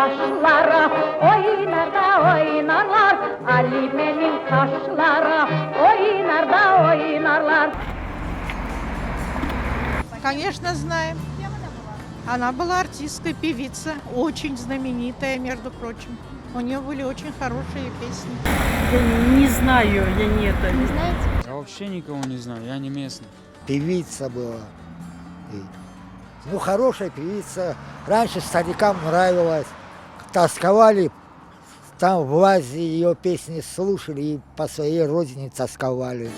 kaşlara oynar da oynarlar. Halime'nin kaşlara oynar da oynarlar. Конечно, знаем. Она была артистка, певица, очень знаменитая, между прочим. У нее были очень хорошие песни. Я не знаю, я не это. Не знаете? Я вообще никого не знаю, я не местный. Певица была. Ну, хорошая певица. Раньше старикам нравилось. Тосковали. Там в Азии ее песни слушали и по своей родине тосковали.